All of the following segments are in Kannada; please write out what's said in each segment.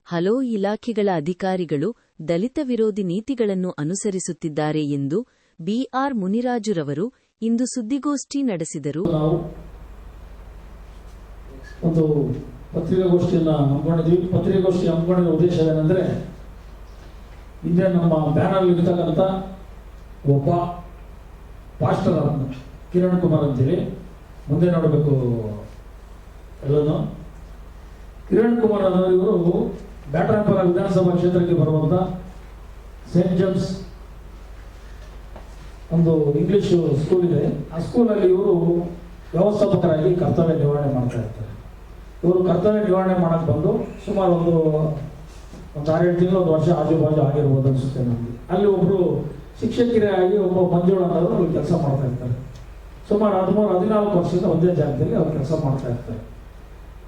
ಹಲವು ಇಲಾಖೆಗಳ ಅಧಿಕಾರಿಗಳು ದಲಿತ ವಿರೋಧಿ ನೀತಿಗಳನ್ನು ಅನುಸರಿಸುತ್ತಿದ್ದಾರೆ ಎಂದು ಬಿಆರ್ ಮುನಿರಾಜುರವರು ಇಂದು ಸುದ್ದಿಗೋಷ್ಠಿ ನಡೆಸಿದರು. ಒಂದು ಪತ್ರಿಕಾಗೋಷ್ಠಿಯನ್ನು ಹಮ್ಮಿಕೊಂಡಿದ್ವಿ. ಪತ್ರಿಕಾಗೋಷ್ಠಿ ಹಮ್ಮಿಕೊಂಡಿರೋ ಉದ್ದೇಶವೇನೆಂದರೆ, ಹಿಂದೆ ನಮ್ಮ ಬ್ಯಾನರ್ ಇರ್ತಕ್ಕಂಥ ಒಬ್ಬ ಪಾಸ್ಟರ್ ಕಿರಣ್ ಕುಮಾರ್ ಅಂತೇಳಿ, ಮುಂದೆ ನೋಡಬೇಕು ಎಲ್ಲನೂ. ಕಿರಣ್ ಕುಮಾರ್ ಇವರು ಬ್ಯಾಟರಾಯನಪುರ ವಿಧಾನಸಭಾ ಕ್ಷೇತ್ರಕ್ಕೆ ಬರುವಂಥ ಸೇಂಟ್ ಜೇಮ್ಸ್ ಒಂದು ಇಂಗ್ಲಿಷ್ ಸ್ಕೂಲ್ ಇದೆ. ಆ ಸ್ಕೂಲಲ್ಲಿ ಇವರು ವ್ಯವಸ್ಥಾಪಕರಾಗಿ ಕರ್ತವ್ಯ ನಿರ್ವಹಣೆ ಮಾಡ್ತಾ ಇರ್ತಾರೆ. ಇವರು ಕರ್ತವ್ಯ ನಿರ್ವಹಣೆ ಮಾಡಕ್ಕೆ ಬಂದು ಸುಮಾರು ಒಂದು 6-7 ತಿಂಗಳು, 1 ವರ್ಷ ಆಜುಬಾಜು ಆಗಿರ್ಬೋದು ಅನಿಸುತ್ತೆ ನಮಗೆ. ಅಲ್ಲಿ ಒಬ್ಬರು ಶಿಕ್ಷಕಿಯಾಗಿ ಒಬ್ಬ ಮಂಜುಳ ಅನ್ನೋರು ಅಲ್ಲಿ ಕೆಲಸ ಮಾಡ್ತಾ ಇರ್ತಾರೆ. ಸುಮಾರು 13-14 ವರ್ಷದಿಂದ ಒಂದೇ ಜಾಗದಲ್ಲಿ ಅವ್ರು ಕೆಲಸ ಮಾಡ್ತಾ ಇರ್ತಾರೆ.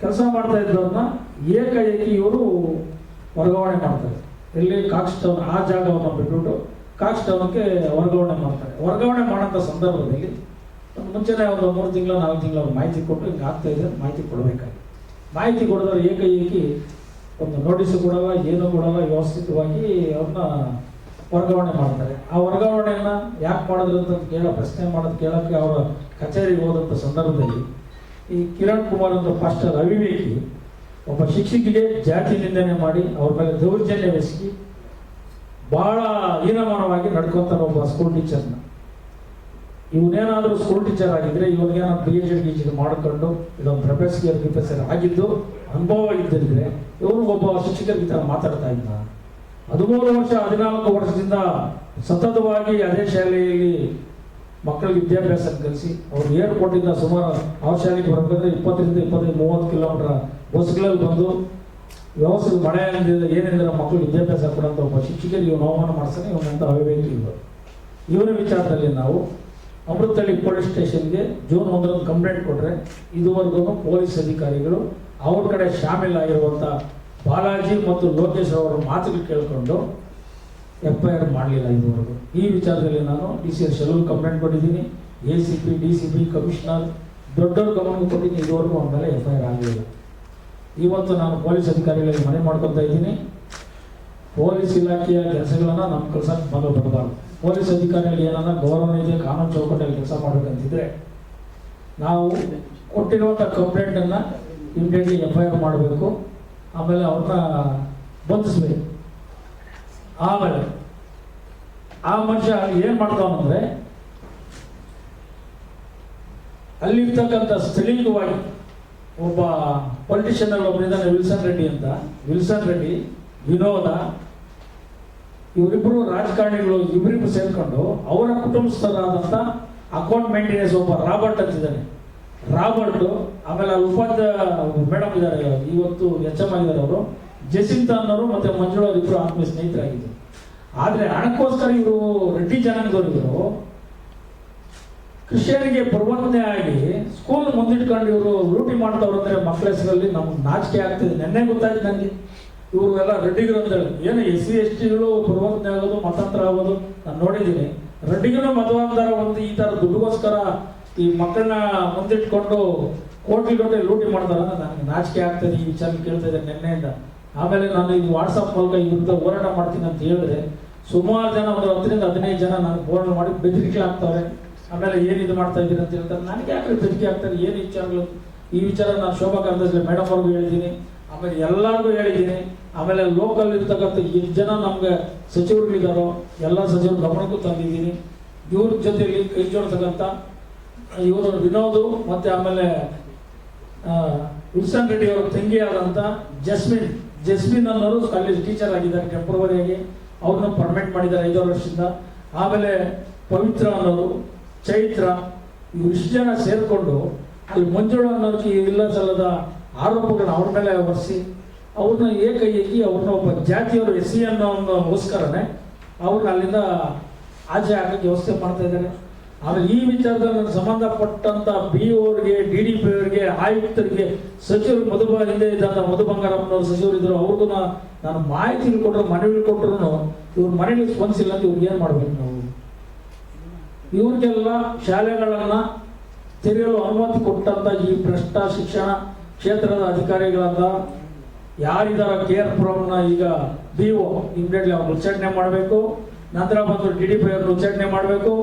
ಕೆಲಸ ಮಾಡ್ತಾ ಇದ್ದವ್ರನ್ನ ಏಕಾಏಕಿ ಇವರು ವರ್ಗಾವಣೆ ಮಾಡ್ತಾರೆ. ಇಲ್ಲಿ ಕಾಕ್ಸ್ಟೌನ್ ಆ ಜಾಗವನ್ನು ಬಿಟ್ಬಿಟ್ಟು ಕಾಕ್ಸ್ಟೌನ್ಗೆ ವರ್ಗಾವಣೆ ಮಾಡ್ತಾರೆ. ವರ್ಗಾವಣೆ ಮಾಡೋಂಥ ಸಂದರ್ಭದಲ್ಲಿ ಮುಂಚೆನೇ ಒಂದು 3 ತಿಂಗಳು 4 ತಿಂಗಳು ಅವ್ರು ಮಾಹಿತಿ ಕೊಟ್ಟು ಹಿಂಗೆ ಆಗ್ತಾ ಇದೆ ಮಾಹಿತಿ ಕೊಡಬೇಕಾಗಿ, ಮಾಹಿತಿ ಕೊಡಿದ್ರೆ ಏಕಾಏಕಿ ಒಂದು ನೋಟಿಸು ಕೊಡಲ್ಲ, ಏನು ಕೊಡಲ್ಲ, ವ್ಯವಸ್ಥಿತವಾಗಿ ಅವ್ರನ್ನ ವರ್ಗಾವಣೆ ಮಾಡ್ತಾರೆ. ಆ ವರ್ಗಾವಣೆಯನ್ನು ಯಾಕೆ ಮಾಡಿದ್ರು ಅಂತ ಪ್ರಶ್ನೆ ಕೇಳೋಕ್ಕೆ ಅವರ ಕಚೇರಿಗೆ ಹೋದಂಥ ಸಂದರ್ಭದಲ್ಲಿ ಈ ಕಿರಣ್ ಕುಮಾರ್ ಅಂತ ಪಾಸ್ಟರ್ ಅವಿವೇಕಿ ಒಬ್ಬ ಶಿಕ್ಷಕಿಗೆ ಜಾತಿ ನಿಂದನೆ ಮಾಡಿ ಅವ್ರ ಮೇಲೆ ದೌರ್ಜನ್ಯವೆಸಗಿ ಬಹಳ ಹೀನಮಾನವಾಗಿ ನಡ್ಕೊತಾರೆ ಒಬ್ಬ ಸ್ಕೂಲ್ ಟೀಚರ್ನ. ಇವನೇನಾದರೂ ಸ್ಕೂಲ್ ಟೀಚರ್ ಆಗಿದ್ರೆ ಇವ್ರಿಗೇನಾದ್ರು PhD ಮಾಡಿಕೊಂಡು ಇದೊಂದು ಪ್ರೊಫೆಸರ್ ಆಗಿದ್ದು ಅನುಭವ ಇದ್ದಿದ್ರೆ ಇವರು ಒಬ್ಬ ಶಿಕ್ಷಕರ ಈ ಥರ ಮಾತಾಡ್ತಾ ಇದ್ದ. 13 ವರ್ಷ 14 ವರ್ಷದಿಂದ ಸತತವಾಗಿ ಅದೇ ಶಾಲೆಯಲ್ಲಿ ಮಕ್ಕಳಿಗೆ ವಿದ್ಯಾಭ್ಯಾಸ ಕಲಿಸಿ ಅವ್ರು ಏರ್ಪೋರ್ಟಿಂದ ಸುಮಾರು ಆ ಶಾಲೆಗೆ ಬರಬೇಕಾದ್ರೆ 20-25-30 ಕಿಲೋಮೀಟರ್ ಬಸ್ಗಳಲ್ಲಿ ಬಂದು ವ್ಯವಸ್ಥೆ ಮಳೆ ಏನಿದ್ರೆ ಮಕ್ಕಳು ವಿದ್ಯಾಭ್ಯಾಸ ಕೊಡೋಂಥ ಒಬ್ಬ ಶಿಕ್ಷಕರಿಗೆ ಇವನು ಅವಮಾನ ಮಾಡ್ತಾನೆ. ಇವನಂತ ಅವಿವೇಕಿ ಇವನ ವಿಚಾರದಲ್ಲಿ ನಾವು ಅಮೃತಹಳ್ಳಿ ಪೊಲೀಸ್ ಸ್ಟೇಷನ್ಗೆ ಜೂನ್ 1 ಕಂಪ್ಲೇಂಟ್ ಕೊಟ್ಟರೆ ಇದುವರೆಗೂ ಪೊಲೀಸ್ ಅಧಿಕಾರಿಗಳು ಅವ್ರ ಕಡೆ ಶಾಮೀಲಾಗಿರುವಂಥ ಬಾಲಾಜಿ ಮತ್ತು ಲೋಕೇಶ್ ಅವರ ಮಾತುಗಳು ಕೇಳಿಕೊಂಡು FIR ಮಾಡಲಿಲ್ಲ ಇದುವರೆಗೂ. ಈ ವಿಚಾರದಲ್ಲಿ ನಾನು DCR ಶೆಲೂರು ಕಂಪ್ಲೇಂಟ್ ಕೊಟ್ಟಿದ್ದೀನಿ. ACP, DCP, ಕಮಿಷನರ್ ದೊಡ್ಡವ್ರ ಗಮನಕ್ಕೆ ಕೊಟ್ಟಿದ್ದೀನಿ. ಇದುವರೆಗೂ ಅವನ ಮೇಲೆ FIR ಆಗಲಿಲ್ಲ. ಇವತ್ತು ನಾನು ಪೊಲೀಸ್ ಅಧಿಕಾರಿಗಳಿಗೆ ಮನವಿ ಮಾಡ್ಕೊತಾ ಇದ್ದೀನಿ, ಪೊಲೀಸ್ ಇಲಾಖೆಯ ಕೆಲಸಗಳನ್ನು ನಮ್ಮ ಕೆಲಸಕ್ಕೆ ಮೊದಲು ಬರಬಾರ್ದು. ಪೊಲೀಸ್ ಅಧಿಕಾರಿಗಳಿಗೆ ಏನಾರ ಗೌರವ ಇದೆ, ಕಾನೂನು ಚೌಕಟ್ಟಲ್ಲಿ ಕೆಲಸ ಮಾಡಬೇಕಂತಿದ್ರೆ ನಾವು ಕೊಟ್ಟಿರುವಂಥ ಕಂಪ್ಲೇಂಟನ್ನು ಇಮಿಡಿಯೇಟ್ಲಿ FIR ಮಾಡಬೇಕು. ಆಮೇಲೆ ಅವ್ರನ್ನ ಬಂಧಿಸ್ಬೇಕು. ಆಮೇಲೆ ಆ ಮನುಷ್ಯ ಏನು ಮಾಡ್ತಾವಂದ್ರೆ ಅಲ್ಲಿರ್ತಕ್ಕಂಥ ಸ್ಥಳೀಯವಾಗಿ ಒಬ್ಬ ಪೊಲಿಟಿಷಿಯನ್ ಒಬ್ಬರಿದ್ದಾನೆ, ವಿಲ್ಸನ್ ರೆಡ್ಡಿ, ವಿನೋದ, ಇವರಿಬ್ಬರು ರಾಜಕಾರಣಿಗಳು ಇವರಿಬ್ಬರು ಸೇರ್ಕೊಂಡು ಅವರ ಕುಟುಂಬಸ್ಥರಾದಂಥ ಅಕೌಂಟ್ ಮೇಂಟೆನೆನ್ಸ್ ಒಬ್ಬ ರಾಬರ್ಟ್ ಅಂತಿದ್ದಾನೆ. ಆಮೇಲೆ ಮೇಡಮ್ ಇದ್ದಾರೆ, ಇವತ್ತು HM ಆಗಿದ್ದಾರೆ ಅವರು, ಜಸಿಂತಾ ಅನ್ನೋರು ಮತ್ತು ಮಂಜುಳಾ ಇಬ್ಬರು ಆತ್ಮೀಯ ಸ್ನೇಹಿತರಾಗಿದ್ದರು. ಆದರೆ ಹಣಕ್ಕೋಸ್ಕರ ಇವರು ರೆಡ್ಡಿ ಜನಾಂಗದವರು ಕ್ರಿಶ್ಚಿಯನ್ಗೆ ಪ್ರವರ್ತನೆ ಆಗಿ ಸ್ಕೂಲ್ ಮುಂದಿಟ್ಕೊಂಡು ಇವರು ಲೂಟಿ ಮಾಡ್ತಾವ್ರು ಅಂದರೆ ಮಕ್ಕಳ ಹೆಸರಲ್ಲಿ ನಮ್ಗೆ ನಾಚಿಕೆ ಆಗ್ತಿದೆ. ನೆನ್ನೆ ಗೊತ್ತಾಯ್ತು ನನಗೆ, ಇವರು ಎಲ್ಲ ರೆಡ್ಡಿಗರು ಅಂತೇಳಿ. ಏನು SC STಗಳು ಪ್ರವರ್ತನೆ ಆಗೋದು, ಮತಾಂತರ ಆಗೋದು ನಾನು ನೋಡಿದ್ದೀನಿ. ರೆಡ್ಡಿಗೂ ಮತವಾಂತರ ಒಂದು ಈ ಥರ ದುಡ್ಡುಗೋಸ್ಕರ ಈ ಮಕ್ಕಳನ್ನ ಮುಂದಿಟ್ಕೊಂಡು ಕೋಟಿ ಲೂಟಿ ಮಾಡ್ತಾರೆ ಅಂತ ನನಗೆ ನಾಚಿಕೆ ಆಗ್ತದೆ. ಈ ವಿಚಾರ ಕೇಳ್ತಾ ಇದ್ದಾರೆ ನಿನ್ನೆಯಿಂದ. ಆಮೇಲೆ ನಾನು ಇದು ವಾಟ್ಸಪ್ ಮೂಲಕ ಇವ್ರದ್ದು ಹೋರಾಟ ಮಾಡ್ತೀನಿ ಅಂತ ಹೇಳಿದ್ರೆ ಸುಮಾರು ಜನ ಒಂದು 10-15 ಜನ ನನಗೆ ಫೋನ್ ಮಾಡಿ ಬೆದರಿಕೆ ಆಗ್ತವೆ. ಆಮೇಲೆ ಏನಿದು ಮಾಡ್ತಾ ಇದ್ದೀರಿ ಅಂತ ಹೇಳ್ತಾರೆ. ನನಗೆ ಯಾಕೆ ಬೆದರಿಕೆ ಆಗ್ತಾರೆ, ಏನು ವಿಚಾರಗಳು? ಈ ವಿಚಾರ ನಾನು ಶೋಭಾ ಕಾಂತೇಜ್ ಮೇಡಮ್ ಅವ್ರಿಗೂ ಹೇಳಿದ್ದೀನಿ, ಆಮೇಲೆ ಎಲ್ಲರಿಗೂ ಹೇಳಿದ್ದೀನಿ. ಆಮೇಲೆ ಲೋಕಲ್ ಇರ್ತಕ್ಕಂಥ ಎಷ್ಟು ಜನ ನಮ್ಗೆ ಸಚಿವರುಗಳಿದ್ದಾರೋ ಎಲ್ಲ ಸಚಿವರು ಗಮನಕ್ಕೂ ತಂದಿದ್ದೀನಿ. ಇವ್ರ ಜೊತೆಯಲ್ಲಿ ಕೈ ಜೋಡಿಸ್ತಕ್ಕಂಥ ಇವರು ವಿನೋದು ಮತ್ತು ಆಮೇಲೆ ವಿಲ್ಸನ್ ರೆಡ್ಡಿ ಅವರ ತಂಗಿ ಆದಂಥ ಜಸ್ಮಿನ್ ಅನ್ನೋರು ಕಾಲೇಜ್ ಟೀಚರ್ ಆಗಿದ್ದಾರೆ ಟೆಂಪ್ರವರಿಯಾಗಿ. ಅವ್ರನ್ನ ಪರ್ಮನೆಂಟ್ ಮಾಡಿದ್ದಾರೆ 5 ವರ್ಷದಿಂದ. ಆಮೇಲೆ ಪವಿತ್ರ ಅನ್ನೋರು, ಚೈತ್ರ, ಇವಿಷ್ಟು ಜನ ಸೇರಿಕೊಂಡು ಅಲ್ಲಿ ಮಂಜುಳಾ ಅನ್ನೋರಿಗೆ ಇಲ್ಲ ಸಲ್ಲದ ಆರೋಪಗಳನ್ನ ಅವ್ರ ಮೇಲೆ ಹೊರಿಸಿ ಅವ್ರನ್ನ ಏಕಾಏಕಿ ಅವ್ರನ್ನ ಒಬ್ಬ ಜಾತಿಯವರು SC ಅನ್ನೋಗೋಸ್ಕರನೇ ಅವ್ರನ್ನ ಅಲ್ಲಿಂದ ಆಚೆ ಹಾಕಕ್ಕೆ ವ್ಯವಸ್ಥೆ ಮಾಡ್ತಾ ಇದ್ದಾರೆ. ಆದರೆ ಈ ವಿಚಾರದಲ್ಲಿ ಸಂಬಂಧಪಟ್ಟಂಥ BO ಅವರಿಗೆ, DDP ಅವರಿಗೆ, ಆಯುಕ್ತರಿಗೆ, ಸಚಿವರು ಹಿಂದೆ ಇದ್ದಂಥ ಮಧು ಬಂಗಾರಪ್ಪನವರು ಸಚಿವರಿದ್ದರು, ಅವ್ರಿಗೂ ನಾನು ಮಾಹಿತಿಗಳು ಕೊಟ್ಟರು, ಮನವಿಗಳು ಕೊಟ್ಟರು ಇವ್ರ ಮನೆಯಲ್ಲಿ ಸ್ಪಂದಿಸಿಲ್ಲ ಅಂತ ಇವ್ರಿಗೆ ಏನು ಮಾಡಬೇಕು ನಾವು? ಇವ್ರಿಗೆಲ್ಲ ಶಾಲೆಗಳನ್ನು ತೆರೆಯಲು ಅನುಮತಿ ಕೊಟ್ಟಂಥ ಈ ಭ್ರಷ್ಟ ಶಿಕ್ಷಣ ಕ್ಷೇತ್ರದ ಅಧಿಕಾರಿಗಳಾದ ಯಾರಿದಾರ ಕೇರ್ ಪ್ರೋಮ್ನ ಈಗ BO ಇಮಿಡಿಯೇಟ್ಲಿ ಅವ್ರು ಉಚ್ಚಾಟನೆ ಮಾಡಬೇಕು. ನಂತರ ಬಂದು DDP ಅವ್ರನ್ನ ಉಚ್ಚಾಟನೆ ಮಾಡಬೇಕು.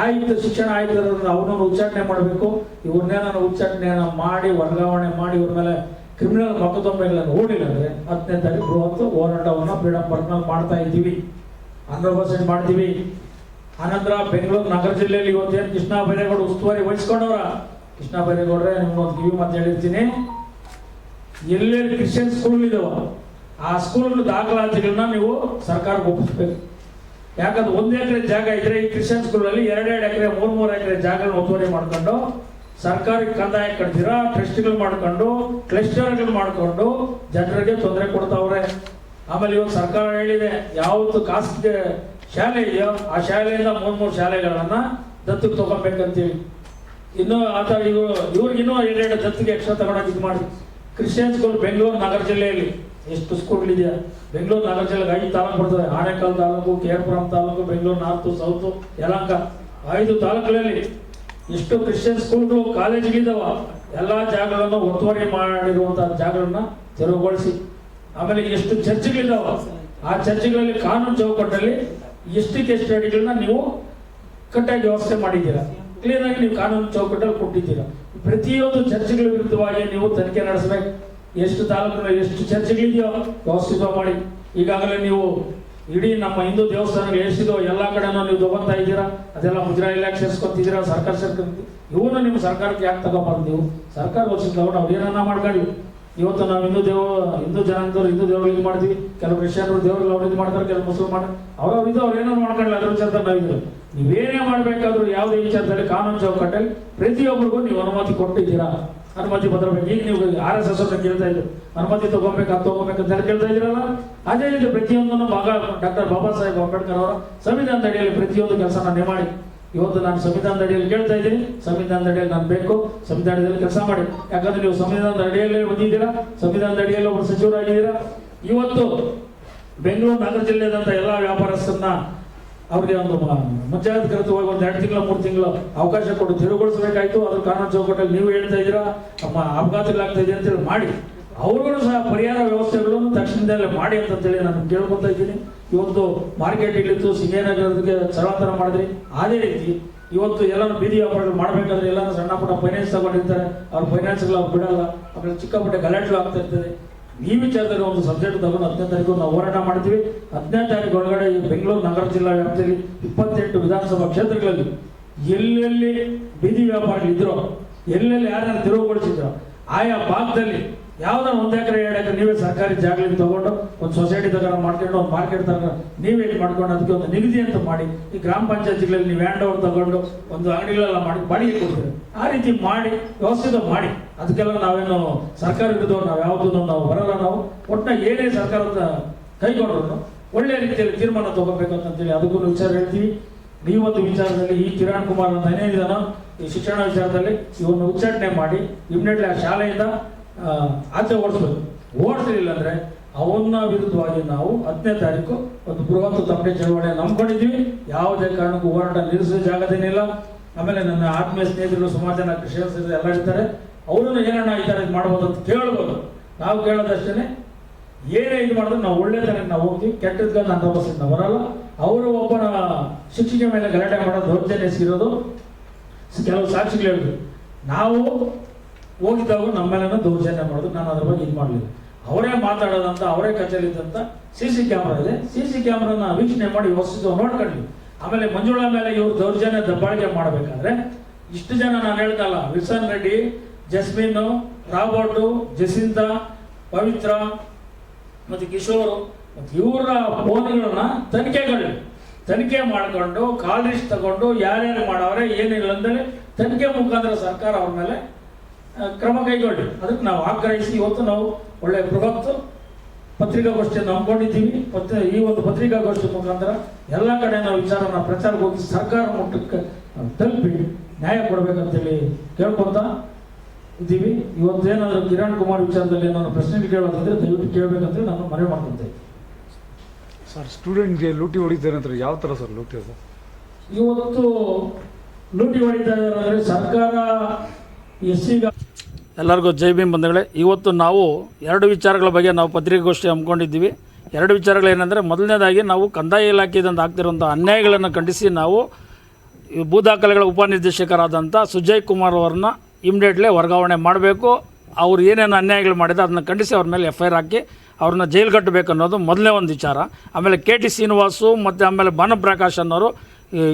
ಆಯುಕ್ತ ಶಿಕ್ಷಣ ಆಯುಕ್ತರನ್ನ ಅವನನ್ನು ಉಚ್ಚಾಟನೆ ಮಾಡಬೇಕು. ಇವ್ರನ್ನೇನ ಉಚ್ಚಾಟನೆಯನ್ನ ಮಾಡಿ ವರ್ಗಾವಣೆ ಮಾಡಿ ಇವ್ರ ಮೇಲೆ ಕ್ರಿಮಿನಲ್ ಮೊಕದ್ದಮೆಗಳನ್ನು ಹೂಡಿಲ್ಲ ಅಂದ್ರೆ 10ನೇ ತಾರೀಕು ಬೃಹತ್ ಹೋರಾಟವನ್ನು ಫ್ರೀಡಂ ಪಾರ್ಕ್ನಲ್ಲಿ ಮಾಡ್ತಾ ಇದ್ದೀವಿ. 100% ಮಾಡ್ತೀವಿ. ಆನಂತರ ಬೆಂಗಳೂರು ನಗರ ಜಿಲ್ಲೆಯಲ್ಲಿ ಇವತ್ತೇನು ಕೃಷ್ಣ ಬೈರೇಗೌಡ ಉಸ್ತುವಾರಿ ವಹಿಸ್ಕೊಂಡವ್ರ, ಕೃಷ್ಣ ಬೈರೇಗೌಡ್ರೆ ನಿಮ್ಗೊಂದು ಕಿವಿ ಮಾತು ಹೇಳಿರ್ತೀನಿ, ಎಲ್ಲೆಲ್ಲಿ ಕ್ರಿಶ್ಚಿಯನ್ ಸ್ಕೂಲ್ ಇದಾವ ಆ ಸ್ಕೂಲ್ ದಾಖಲಾತಿಗಳನ್ನ ನೀವು ಸರ್ಕಾರಕ್ಕೆ ಒಪ್ಪಿಸ್ಬೇಕು. ಯಾಕಂದ್ರೆ 1 ಎಕರೆ ಜಾಗ ಇದ್ರೆ ಈ ಕ್ರಿಶ್ಚಿಯನ್ ಸ್ಕೂಲಲ್ಲಿ 2-2 ಎಕರೆ 3-3 ಎಕರೆ ಜಾಗಗಳನ್ನ ಒತ್ತುವರಿ ಮಾಡ್ಕೊಂಡು ಸರ್ಕಾರಕ್ಕೆ ಕಂದಾಯ ಕಟ್ತೀರಾ, ಟ್ರಸ್ಟ್ಗಳು ಮಾಡ್ಕೊಂಡು ಕ್ಲಸ್ಟರ್ಗಳು ಮಾಡ್ಕೊಂಡು ಜನರಿಗೆ ತೊಂದರೆ ಕೊಡ್ತಾವ್ರೆ. ಆಮೇಲೆ ಇವಾಗ ಸರ್ಕಾರ ಹೇಳಿದೆ ಯಾವತ್ತು ಖಾಸಗಿ ಶಾಲೆ ಇದೆಯೋ ಆ ಶಾಲೆಯಿಂದ 3 ಶಾಲೆಗಳನ್ನ ದತ್ತಕ್ಕೆ ತಗೋಬೇಕಂತೇಳಿ. ಇನ್ನು ಆತ ಇವ್ರಿಗಿನ್ನೂ 2 ದತ್ತಿಗೆ ಎಕ್ಸ್ಟ್ರಾ ತಗೊಳಕ್ ಇದು ಮಾಡಿ. ಕ್ರಿಶ್ಚಿಯನ್ ಸ್ಕೂಲ್ ಬೆಂಗಳೂರು ನಗರ ಜಿಲ್ಲೆಯಲ್ಲಿ ಎಷ್ಟು ಸ್ಕೂಲ್ಗಳಿದೆಯಾ? ಬೆಂಗಳೂರು ನಗರ ಜಿಲ್ಲೆಗೆ 5 ತಾಲೂಕು ಬರ್ತದೆ. Anekal taluk, KR Puram taluk, Bengaluru north, south, Yelahanka 5 ತಾಲೂಕುಗಳಲ್ಲಿ ಎಷ್ಟು ಕ್ರಿಶ್ಚಿಯನ್ ಸ್ಕೂಲ್ಗಳು ಕಾಲೇಜ್ಗಳಿದಾವ ಎಲ್ಲಾ ಜಾಗಗಳನ್ನು ಒತ್ತುವರಿ ಮಾಡಿರುವಂತಹ ಜಾಗಗಳನ್ನ ತೆರವುಗೊಳಿಸಿ. ಆಮೇಲೆ ಎಷ್ಟು ಚರ್ಚ್ಗಳಿದಾವ ಆ ಚರ್ಚ್ಗಳಲ್ಲಿ ಕಾನೂನು ಚೌಕಟ್ಟಲ್ಲಿ ಎಷ್ಟಕ್ಕೆ ಎಷ್ಟು ಅಡಿಗಳನ್ನ ನೀವು ಕಟ್ಟಾಗಿ ವ್ಯವಸ್ಥೆ ಮಾಡಿದ್ದೀರಾ, ಕ್ಲೀನ್ ಆಗಿ ನೀವು ಕಾನೂನು ಚೌಕಟ್ಟಲ್ಲಿ ಕೊಟ್ಟಿದ್ದೀರಾ. ಪ್ರತಿಯೊಂದು ಚರ್ಚ್ಗಳ ವಿರುದ್ಧವಾಗಿ ನೀವು ತನಿಖೆ ನಡೆಸಬೇಕು. ಎಷ್ಟು ತಾಲೂಕಿನಲ್ಲಿ ಎಷ್ಟು ಚರ್ಚ್ಗಳಿದೆಯೋ ವ್ಯವಸ್ಥಿತ ಮಾಡಿ. ಈಗಾಗಲೇ ನೀವು ಇಡೀ ನಮ್ಮ ಹಿಂದೂ ದೇವಸ್ಥಾನಗಳು ಎಷ್ಟಿದೋ ಎಲ್ಲ ಕಡೆನೂ ನೀವು ತಗೊಂತಾ ಇದ್ದೀರಾ, ಅದೆಲ್ಲ ಮುಜರಾಯಿ ಇಲಾಖೆ ಸೇರಿಸ್ಕೊತಿದ್ದೀರಾ. ಸರ್ಕಾರ ಇವನ್ನ ನಿಮ್ಮ ಸರ್ಕಾರಕ್ಕೆ ಯಾಕೆ ತಗೋಬಾರ್ದು? ನೀವು ಸರ್ಕಾರ ವರ್ಷ ತಗೊಂಡು ಅವ್ರು ಏನನ್ನ ಮಾಡ್ಕೊಳ್ಳಿ. ಇವತ್ತು ನಾವು ಹಿಂದೂ ಜನಾಂಗದವ್ರು ಹಿಂದೂ ದೇವ್ರಿಗೆ ಇದು ಮಾಡ್ತೀವಿ, ಕೆಲವು ಕ್ರಿಶ್ಚಿಯನ್ರು ದೇವ್ರಿಗೆ ಅವ್ರು ಇದು ಮಾಡ್ತಾರೆ, ಕೆಲವು ಮುಸ್ಲಿಮ್ ಅವ್ರವ್ರು ಇದು ಅವ್ರು ಏನೋ ಮಾಡ್ಕೊಳ್ಳಿ. ಅದ್ರ ವಿಚಾರದಲ್ಲಿ ನಾವಿದ್ರು ನೀವೇನೇ ಮಾಡ್ಬೇಕಾದ್ರೂ ಯಾವುದೇ ವಿಚಾರದಲ್ಲಿ ಕಾನೂನು ಚೌಕಟ್ಟಲ್ಲಿ ಪ್ರತಿಯೊಬ್ಬರಿಗೂ ನೀವು ಅನುಮತಿ ಕೊಟ್ಟಿದ್ದೀರಾ, ಅನುಮತಿ ಬದಲಬೇಕು. ಈಗ ನೀವು RSS ಅವ್ರನ್ನ ಕೇಳ್ತಾ ಇದ್ರು ಅನುಮತಿ ತಗೋಬೇಕಂತ ಕೇಳ್ತಾ ಇದ್ದೀರಲ್ಲ, ಅದೇ ರೀತಿ ಪ್ರತಿಯೊಂದನ್ನು ಡಾಕ್ಟರ್ ಬಾಬಾ ಸಾಹೇಬ್ ಅಂಬೇಡ್ಕರ್ ಅವರ ಸಂವಿಧಾನದ ಅಡಿಯಲ್ಲಿ ಪ್ರತಿಯೊಂದು ಕೆಲಸ ನಾನು ಮಾಡಿ. ಇವತ್ತು ನಾನು ಸಂವಿಧಾನದ ಅಡಿಯಲ್ಲಿ ಕೇಳ್ತಾ ಇದ್ದೀನಿ, ಸಂವಿಧಾನದ ಅಡಿಯಲ್ಲಿ ನಾನು ಬೇಕು, ಸಂವಿಧಾನದಲ್ಲಿ ಕೆಲಸ ಮಾಡಿ. ಯಾಕಂದ್ರೆ ನೀವು ಸಂವಿಧಾನದ ಅಡಿಯಲ್ಲೇ ಬಂದಿದ್ದೀರಾ, ಸಂವಿಧಾನದ ಅಡಿಯಲ್ಲಿ ಒಬ್ಬರು ಸಚಿವರಾಗಿದ್ದೀರಾ. ಇವತ್ತು ಬೆಂಗಳೂರು ನಗರ ಜಿಲ್ಲೆದಂತ ಎಲ್ಲ ವ್ಯಾಪಾರಸ್ಥರನ್ನ ಅವ್ರಿಗೆ ಒಂದು ಮುಂಜಾಗ್ರತವಾಗಿ 1-2 ತಿಂಗಳು 3 ತಿಂಗಳು ಅವಕಾಶ ಕೊಟ್ಟು ತಿರುಗೊಳಿಸಬೇಕಾಯ್ತು. ಅದ್ರ ಕಾನೂನು ಚೌಕಟ್ಟಲ್ಲಿ ನೀವು ಹೇಳ್ತಾ ಇದ್ದೀರಾ ಅಪಘಾತಗಳಾಗ್ತಾ ಇದೆ ಅಂತೇಳಿ ಮಾಡಿ. ಅವ್ರಿಗೂ ಸಹ ಪರಿಹಾರ ವ್ಯವಸ್ಥೆಗಳನ್ನು ತಕ್ಷಣದಲ್ಲೇ ಮಾಡಿ ಅಂತೇಳಿ ನಾನು ಕೇಳ್ಕೊತಾ ಇದ್ದೀನಿ. ಇವತ್ತು ಮಾರ್ಕೆಟ್ಗಳಿತ್ತು, ಸಿಂಗೇನಗರಕ್ಕೆ ಸ್ಥಳಾಂತರ ಮಾಡಿದ್ರಿ. ಅದೇ ರೀತಿ ಇವತ್ತು ಎಲ್ಲಾನು ಬೀದಿ ವ್ಯಾಪಾರಗಳು ಮಾಡ್ಬೇಕಾದ್ರೆ ಎಲ್ಲಾನು ಸಣ್ಣ ಪುಟ್ಟ ಫೈನಾನ್ಸ್ ತಗೊಂಡಿರ್ತಾರೆ, ಅವ್ರ ಫೈನಾನ್ಸ್ಗಳು ಅವ್ರು ಬಿಡಲ್ಲ, ಆಮೇಲೆ ಚಿಕ್ಕ ಪುಟ್ಟ ಗಲಾಟೆಗಳು ಆಗ್ತಾ ಇರ್ತದೆ. ಈ ವಿಚಾರದಲ್ಲಿ ಒಂದು ಸಬ್ಜೆಕ್ಟ್ ತಗೊಂಡು 10ನೇ ತಾರೀಕು ನಾವು ಹೋರಾಟ ಮಾಡ್ತೀವಿ. 10ನೇ ತಾರೀಕು ಒಳಗಡೆ ಈ ಬೆಂಗಳೂರು ನಗರ ಜಿಲ್ಲಾ ವ್ಯಾಪ್ತಿಯಲ್ಲಿ 28 ವಿಧಾನಸಭಾ ಕ್ಷೇತ್ರಗಳಲ್ಲಿ ಎಲ್ಲೆಲ್ಲಿ ಬೀದಿ ವ್ಯಾಪಾರಿಗಳಿದ್ರೋ, ಎಲ್ಲೆಲ್ಲಿ ಯಾರ್ಯಾರು ತೆರವುಗೊಳಿಸಿದ್ರು ಆಯಾ ಭಾಗದಲ್ಲಿ ಯಾವ್ದಾರು 1 ಎಕರೆ 2 ಎಕರೆ ನೀವೇ ಸರ್ಕಾರಿ ಜಾಗದಲ್ಲಿ ತಗೊಂಡು ಒಂದು ಸೊಸೈಟಿ ತರ ಮಾಡ್ಕೊಂಡು ಒಂದು ಮಾರ್ಕೆಟ್ ತರ ನೀವೇ ಮಾಡ್ಕೊಂಡು ಅದಕ್ಕೆ ಒಂದು ನಿಗದಿ ಅಂತ ಮಾಡಿ ಈ ಗ್ರಾಮ ಪಂಚಾಯತಿಗಳಲ್ಲಿ ನೀವು ಹ್ಯಾಂಡ್ ಓವರ್ ತಗೊಂಡು ಒಂದು ಅಂಗಡಿಗಳೆಲ್ಲ ಮಾಡಿ ಬಾಡಿಗೆ ಕೊಡ್ತೀವಿ. ಆ ರೀತಿ ಮಾಡಿ ವ್ಯವಸ್ಥಿತ ಮಾಡಿ. ಅದಕ್ಕೆಲ್ಲ ನಾವೇನು ಸರ್ಕಾರ ವಿರುದ್ಧವ್ರು ನಾವು ಯಾವ್ದು ನಾವು ಬರಲ್ಲ. ನಾವು ಒಟ್ಟಿನಾಗ ಏನೇ ಸರ್ಕಾರದ ಕೈಗೊಂಡ್ರು ಒಳ್ಳೆ ರೀತಿಯಲ್ಲಿ ತೀರ್ಮಾನ ತಗೋಬೇಕು ಅಂತೇಳಿ ಅದಕ್ಕೂ ವಿಚಾರ ಹೇಳ್ತೀವಿ. ಈ ಒಂದು ವಿಚಾರದಲ್ಲಿ ಈ ಕಿರಣ್ ಕುಮಾರ್ ಅಂತ ಏನೇನಿದಾನೋ ಈ ಶಿಕ್ಷಣ ವಿಚಾರದಲ್ಲಿ ಇವನ್ನ ಉಚ್ಚಾಟನೆ ಮಾಡಿ ಇಮಿಡಿಯೇಟ್ಲಿ ಆ ಶಾಲೆಯಿಂದ ಆಚೆ ಓಡಿಸಲಿಲ್ಲ ಅಂದ್ರೆ ಅವನ್ನ ವಿರುದ್ಧವಾಗಿ ನಾವು 10ನೇ ತಾರೀಕು ಒಂದು ಬೃಹತ್ ತಪ್ಪೆ ಚಳವಳಿ ನಂಬ್ಕೊಂಡಿದ್ವಿ. ಯಾವುದೇ ಕಾರಣಕ್ಕೂ ಹೋರಾಟ ನಿಲ್ಲಿಸೋ ಜಾಗದೇನಿಲ್ಲ. ಆಮೇಲೆ ನನ್ನ ಆತ್ಮೀಯ ಸ್ನೇಹಿತರು ಸುಮಾರು ಜನ ಕ್ರಿಶ್ಚಿಯನ್ಸ್ ಎಲ್ಲ ಇರ್ತಾರೆ, ಅವರನ್ನು ಏನನ್ನ ಈ ತರ ಇದು ಮಾಡ್ಬೋದು ಅಂತ ಕೇಳ್ಬೋದು. ನಾವು ಕೇಳೋದಷ್ಟೇ ಏನೇ ಇದು ಮಾಡಿದ್ರೆ ನಾವು ಒಳ್ಳೆತನಕ್ಕೆ ನಾವು ಹೋಗ್ತೀವಿ, ಕೆಟ್ಟದ್ಗ 100% ನಾವು ಬರಲ್ಲ. ಅವರು ಒಬ್ಬನ ಶಿಕ್ಷೆಗೆ ಮೇಲೆ ಗಲಾಟೆ ಮಾಡೋದು ದೌರ್ಜನ್ಯ ಸಿರೋದು ಕೆಲವು ಸಾಕ್ಷಿಗಳು ಹೇಳಿದ್ರು. ನಾವು ಹೋಗಿದ್ದಾಗ ನಮ್ಮ ಮೇಲೆ ದೌರ್ಜನ್ಯ ಮಾಡೋದು, ನಾನು ಅದ್ರ ಬಗ್ಗೆ ಇದು ಮಾಡಲಿಲ್ಲ. ಅವರೇ ಮಾತಾಡೋದಂತ ಅವರೇ ಕಚೇರಿದ್ದಂತ CC ಕ್ಯಾಮ್ರಾ ಇದೆ, CC ಕ್ಯಾಮ್ರಾನ ವೀಕ್ಷಣೆ ಮಾಡಿ ವಸ್ತುತ್ವ ನೋಡ್ಕೊಳ್ಳಿ. ಆಮೇಲೆ ಮಂಜುಳಾ ಮೇಲೆ ಇವರು ದೌರ್ಜನ್ಯ ದಬ್ಬಾಳಿಕೆ ಮಾಡಬೇಕಾದ್ರೆ ಇಷ್ಟು ಜನ ನಾನು ಹೇಳ್ತಲ್ಲ, ವಿಲ್ಸನ್ ರೆಡ್ಡಿ, ಜಸ್ಮಿನ್, ರಾಬರ್ಟು, ಜಸಿಂತಾ, ಪವಿತ್ರ ಮತ್ತು ಕಿಶೋರ್ ಮತ್ತು ಇವರ ಫೋನ್ಗಳನ್ನ ತನಿಖೆ ಮಾಡಿಕೊಂಡು ಕಾಲ್ ಲಿಸ್ಟ್ ತಗೊಂಡು ಯಾರ್ಯಾರು ಮಾಡವ್ರೆ ಏನಿಲ್ಲ ಅಂದರೆ ತನಿಖೆ ಮುಖಾಂತರ ಸರ್ಕಾರ ಅವ್ರ ಮೇಲೆ ಕ್ರಮ ಕೈಗೊಳ್ಳಿ. ಅದಕ್ಕೆ ನಾವು ಆಗ್ರಹಿಸಿ ಇವತ್ತು ನಾವು ಒಳ್ಳೆ ಬೃಹತ್ ಪತ್ರಿಕಾಗೋಷ್ಠಿಯನ್ನು ಹಮ್ಮಿಕೊಂಡಿದ್ದೀವಿ. ಮತ್ತೆ ಈ ಒಂದು ಪತ್ರಿಕಾಗೋಷ್ಠಿ ಮುಖಾಂತರ ಎಲ್ಲ ಕಡೆ ನಾವು ವಿಚಾರನ ಪ್ರಚಾರಕ್ಕೆ ಹೋಗಿ ಸರ್ಕಾರ ಮಟ್ಟಕ್ಕೆ ತಲುಪಿ ನ್ಯಾಯ ಕೊಡಬೇಕಂತೇಳಿ ಕೇಳ್ಕೊತಾ ಇದ್ದೀವಿ. ಇವತ್ತೇನಾದರೂ ಕಿರಣ್ ಕುಮಾರ್ ವಿಚಾರದಲ್ಲಿ ಏನಾದ್ರು ಪ್ರಶ್ನೆಗಳು ಕೇಳೋದಿದ್ರೆ ದಯವಿಟ್ಟು ಕೇಳಬೇಕಂತೇಳಿ ನಾನು ಮನವಿ ಮಾಡ್ಕೊತಾ ಇದ್ದೀನಿ. ಸರ್, ಸ್ಟೂಡೆಂಟ್ಗೆ ಲೂಟಿ ಹೊಡಿತಾರೆ ಅಂತ ಯಾವ ಥರ ಸರ್ ಲೂಟಿ ಅದು? ಇವತ್ತು ಲೂಟಿ ಹೊಡಿತಾ ಇದ್ದಾರೆ ಅಂದರೆ ಸರ್ಕಾರ SC ಎಲ್ಲರಿಗೂ ಜೈ ಭೀಮ್ ಬಂಧುಗಳೇ. ಇವತ್ತು ನಾವು 2 ವಿಚಾರಗಳ ಬಗ್ಗೆ ನಾವು ಪತ್ರಿಕಾಗೋಷ್ಠಿ ಹಮ್ಮಿಕೊಂಡಿದ್ದೀವಿ. 2 ವಿಚಾರಗಳೇನೆಂದರೆ, ಮೊದಲನೇದಾಗಿ ನಾವು ಕಂದಾಯ ಇಲಾಖೆಯಿಂದ ಆಗ್ತಿರುವಂಥ ಅನ್ಯಾಯಗಳನ್ನು ಖಂಡಿಸಿ ನಾವು ಭೂ ದಾಖಲೆಗಳ ಉಪನಿರ್ದೇಶಕರಾದಂಥ ಸುಜಯ್ ಕುಮಾರ್ ಅವ್ರನ್ನ ಇಮಿಡಿಯೇಟ್ಲಿ ವರ್ಗಾವಣೆ ಮಾಡಬೇಕು. ಅವ್ರು ಏನೇನು ಅನ್ಯಾಯಗಳು ಮಾಡಿದೆ ಅದನ್ನು ಖಂಡಿಸಿ ಅವ್ರ ಮೇಲೆ FIR ಹಾಕಿ ಅವ್ರನ್ನ ಜೈಲು ಕಟ್ಟಬೇಕು ಅನ್ನೋದು ಮೊದಲನೇ ಒಂದು ವಿಚಾರ. ಆಮೇಲೆ KT ಶ್ರೀನಿವಾಸು ಮತ್ತು ಆಮೇಲೆ ಭಾನುಪ್ರಕಾಶ್ ಅನ್ನೋರು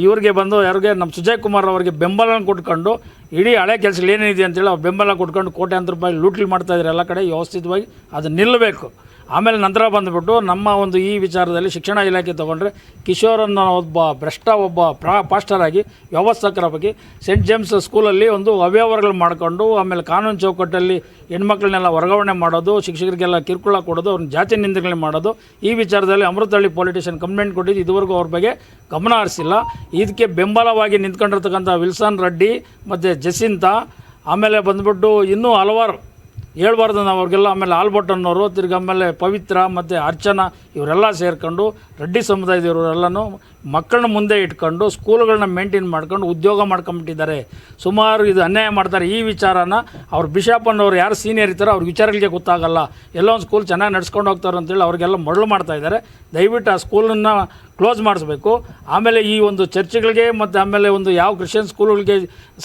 ಇವ್ರಿಗೆ ಬಂದು ಯಾರಿಗೆ ನಮ್ಮ ಸುಜಯ್ ಕುಮಾರ್ ಅವರಿಗೆ ಬೆಂಬಲ ಕೊಟ್ಕೊಂಡು ಇಡೀ ಹಳೆ ಕೆಲಸಗಳು ಏನೇನಿದೆ ಅಂತೇಳಿ ಅವ್ರು ಬೆಂಬಲ ಕೊಟ್ಕೊಂಡು ಕೋಟ್ಯಾಂತರ ರೂಪಾಯಿ ಲೂಟಿ ಮಾಡ್ತಾಯಿದ್ದಾರೆ ಎಲ್ಲ ಕಡೆ. ವ್ಯವಸ್ಥಿತವಾಗಿ ಅದು ನಿಲ್ಲಬೇಕು. ಆಮೇಲೆ ನಂತರ ಬಂದುಬಿಟ್ಟು ನಮ್ಮ ಒಂದು ಈ ವಿಚಾರದಲ್ಲಿ ಶಿಕ್ಷಣ ಇಲಾಖೆ ತೊಗೊಂಡ್ರೆ ಕಿಶೋರನ್ನು ಒಬ್ಬ ಪಾಸ್ಟರ್ ಆಗಿ ವ್ಯವಸ್ಥಕರ ಬಗ್ಗೆ ಸೆಂಟ್ ಜೇಮ್ಸ್ ಸ್ಕೂಲಲ್ಲಿ ಒಂದು ಅವ್ಯವಹಾರಗಳು ಮಾಡಿಕೊಂಡು ಆಮೇಲೆ ಕಾನೂನು ಚೌಕಟ್ಟಲ್ಲಿ ಹೆಣ್ಮಕ್ಳನ್ನೆಲ್ಲ ವರ್ಗಾವಣೆ ಮಾಡೋದು, ಶಿಕ್ಷಕರಿಗೆಲ್ಲ ಕಿರುಕುಳ ಕೊಡೋದು, ಅವ್ರನ್ನ ಜಾತಿ ನಿಂದನೆ ಮಾಡೋದು, ಈ ವಿಚಾರದಲ್ಲಿ ಅಮೃತಹಳ್ಳಿ ಪೊಲೀಸ್ ಸ್ಟೇಷನ್ ಕಂಪ್ಲೇಂಟ್ ಕೊಟ್ಟಿದ್ದು ಇದುವರೆಗೂ ಅವ್ರ ಬಗ್ಗೆ ಗಮನ ಹರಿಸಿಲ್ಲ. ಇದಕ್ಕೆ ಬೆಂಬಲವಾಗಿ ನಿಂತ್ಕೊಂಡಿರ್ತಕ್ಕಂಥ ವಿಲ್ಸನ್ ರೆಡ್ಡಿ ಮತ್ತು ಜಸಿಂತಾ, ಆಮೇಲೆ ಬಂದುಬಿಟ್ಟು ಇನ್ನೂ ಹಲವಾರು ಹೇಳ್ಬಾರ್ದು ನಾವು ಅವ್ರಿಗೆಲ್ಲ, ಆಮೇಲೆ ಆಲ್ಬರ್ಟನ್ನವರು, ತಿರ್ಗಿ ಆಮೇಲೆ ಪವಿತ್ರ ಮತ್ತು ಅರ್ಚನಾ ಇವರೆಲ್ಲ ಸೇರ್ಕೊಂಡು ರೆಡ್ಡಿ ಸಮುದಾಯದವರೆಲ್ಲನೂ ಮಕ್ಕಳನ್ನ ಮುಂದೆ ಇಟ್ಕೊಂಡು ಸ್ಕೂಲ್ಗಳನ್ನ ಮೇಂಟೈನ್ ಮಾಡ್ಕೊಂಡು ಉದ್ಯೋಗ ಮಾಡ್ಕೊಂಬಿಟ್ಟಿದ್ದಾರೆ. ಸುಮಾರು ಇದು ಅನ್ಯಾಯ ಮಾಡ್ತಾರೆ. ಈ ವಿಚಾರನ ಅವ್ರು ಬಿಷಪ್ಪನ್ನವ್ರು ಯಾರು ಸೀನಿಯರ್ ಇರ್ತಾರೋ ಅವ್ರ ವಿಚಾರಗಳಿಗೆ ಗೊತ್ತಾಗಲ್ಲ. ಎಲ್ಲೋ ಒಂದು ಸ್ಕೂಲ್ ಚೆನ್ನಾಗಿ ನಡ್ಸ್ಕೊಂಡು ಹೋಗ್ತಾರೆ ಅಂತೇಳಿ ಅವ್ರಿಗೆಲ್ಲ ಮರಳು ಮಾಡ್ತಾಯಿದ್ದಾರೆ. ದಯವಿಟ್ಟು ಆ ಸ್ಕೂಲನ್ನು ಕ್ಲೋಸ್ ಮಾಡಿಸ್ಬೇಕು. ಆಮೇಲೆ ಈ ಒಂದು ಚರ್ಚ್ಗಳಿಗೆ ಮತ್ತು ಆಮೇಲೆ ಒಂದು ಯಾವ ಕ್ರಿಶ್ಚಿಯನ್ ಸ್ಕೂಲ್ಗಳಿಗೆ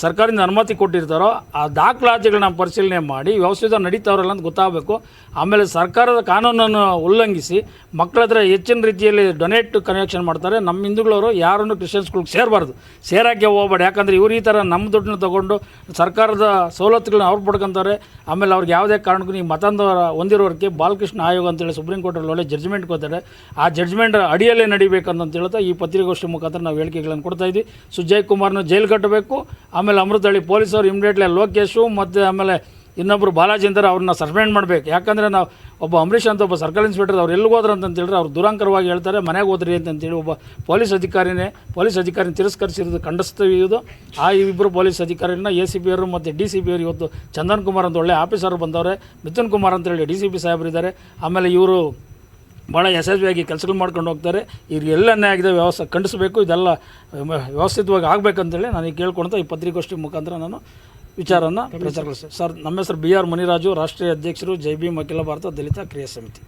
ಸರ್ಕಾರದಿಂದ ಅನುಮತಿ ಕೊಟ್ಟಿರ್ತಾರೋ ಆ ದಾಖಲಾತಿಗಳನ್ನ ಪರಿಶೀಲನೆ ಮಾಡಿ ವ್ಯವಸ್ಥಿತ ನಡೀತಾವ್ರಲ್ಲ ಅಂತ ಗೊತ್ತಾಗಬೇಕು. ಆಮೇಲೆ ಸರ್ಕಾರದ ಕಾನೂನನ್ನು ಉಲ್ಲಂಘಿಸಿ ಮಕ್ಕಳ ಹತ್ರ ಹೆಚ್ಚಿನ ರೀತಿಯಲ್ಲಿ ಡೊನೇಟ್ ಕನೆಕ್ಷನ್ ಮಾಡ್ತಾರೆ. ನಮ್ಮ ಹಿಂದೂಗಳವರು ಯಾರನ್ನು ಕ್ರಿಶ್ಚಿಯನ್ ಸ್ಕೂಲ್ಗೆ ಸೇರಬಾರ್ದು, ಸೇರೋಕ್ಕೆ ಹೋಗ್ಬೇಡಿ. ಯಾಕಂದರೆ ಇವರು ಈ ಥರ ನಮ್ಮ ದುಡ್ಡನ್ನ ತೊಗೊಂಡು ಸರ್ಕಾರದ ಸವಲತ್ತುಗಳನ್ನ ಅವ್ರು ಪಡ್ಕೊತಾರೆ. ಆಮೇಲೆ ಅವ್ರಿಗೆ ಯಾವುದೇ ಕಾರಣಕ್ಕೂ ನೀವು ಮತಾಂಧ ಹೊಂದಿರೋರಿಗೆ ಬಾಲಕೃಷ್ಣ ಆಯೋಗ ಅಂತೇಳಿ ಸುಪ್ರೀಂ ಕೋರ್ಟಲ್ಲಿ ಒಳ್ಳೆ ಜಡ್ಜ್ಮೆಂಟ್ ಕೊಡ್ತಾರೆ. ಆ ಜಡ್ಜ್ಮೆಂಟ್ ಅಡಿಯಲ್ಲೇ ನಡಿಬೇಕಂತ ಹೇಳ್ತಾ ಈ ಪತ್ರಿಕಾಗೋಷ್ಠಿ ಮುಖಾಂತರ ನಾವು ಹೇಳಿಕೆಗಳನ್ನು ಕೊಡ್ತಾಯಿದ್ವಿ. ಸುಜಯ್ ಕುಮಾರ್ನ ಜೈಲು ಕಟ್ಟಬೇಕು. ಆಮೇಲೆ ಅಮೃತಹಳ್ಳಿ ಪೊಲೀಸರು ಇಮಿಡಿಯೇಟ್ಲಿ ಲೋಕೇಶು ಮತ್ತು ಆಮೇಲೆ ಇನ್ನೊಬ್ಬರು ಬಾಲಾಜಿ ಅಂತಾರೆ ಅವ್ರನ್ನ ಸಸ್ಪೆಂಡ್ ಮಾಡಬೇಕು. ಯಾಕಂದರೆ ನಾವು ಒಬ್ಬ ಅಂಬರೀಷ್ ಅಂತ ಒಬ್ಬ ಸರ್ಕಲ್ ಇನ್ಸ್ಪೆಕ್ಟರ್ ಅವ್ರು ಎಲ್ಲಿಗೆ ಹೋದ್ರು ಅಂತೇಳಿದ್ರೆ ಅವ್ರು ದುರಂಕರವಾಗಿ ಹೇಳ್ತಾರೆ ಮನೆಗೆ ಹೋದ್ರಿ ಅಂತೇಳಿ ಒಬ್ಬ ಪೊಲೀಸ್ ಅಧಿಕಾರಿನ ತಿರಸ್ಕರಿಸಿರೋದು ಖಂಡಿಸ್ತೀವಿ. ಇದು ಆ ಇಬ್ಬರು ಪೊಲೀಸ್ ಅಧಿಕಾರಿನ ACP ಅವರು ಮತ್ತು DCP ಅವರು ಇವತ್ತು ಚಂದನ್ ಕುಮಾರ್ ಅಂತ ಒಳ್ಳೆ ಆಫೀಸರ್ ಬಂದವ್ರೆ, ಮಿಥುನ್ ಕುಮಾರ್ ಅಂತೇಳಿ DCP ಸಾಹೇಬರಿದ್ದಾರೆ. ಆಮೇಲೆ ಇವರು ಭಾಳ ಯಶಸ್ವಿಯಾಗಿ ಕೆಲಸಗಳು ಮಾಡ್ಕೊಂಡು ಹೋಗ್ತಾರೆ. ಇವ್ರಿಗೆ ಎಲ್ಲ ಅನ್ಯಾಯ ಆಗಿದೆ, ವ್ಯವಸ್ಥೆ ಖಂಡಿಸಬೇಕು. ಇದೆಲ್ಲ ವ್ಯವಸ್ಥಿತವಾಗಿ ಆಗಬೇಕಂತೇಳಿ ನಾನು ಕೇಳ್ಕೊಳ್ತಾ ಈ ಪತ್ರಿಕಾಗೋಷ್ಠಿ ಮುಖಾಂತರ ನಾನು ವಿಚಾರನ ಪ್ರಚಾರಗೊಳಿಸ್ತೇನೆ. ಸರ್, ನಮ್ಮ ಹೆಸರು BR ಮುನಿರಾಜು, ರಾಷ್ಟ್ರೀಯ ಅಧ್ಯಕ್ಷರು ಜೈ ಭೀಮ್ ಅಖಿಲ ಭಾರತ ದಲಿತ ಕ್ರಿಯಾ ಸಮಿತಿ.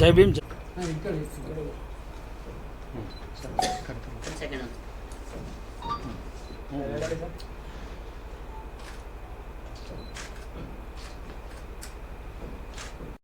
ಜೈ ಭೀಮ್. ಸೆಕೆಂಡ್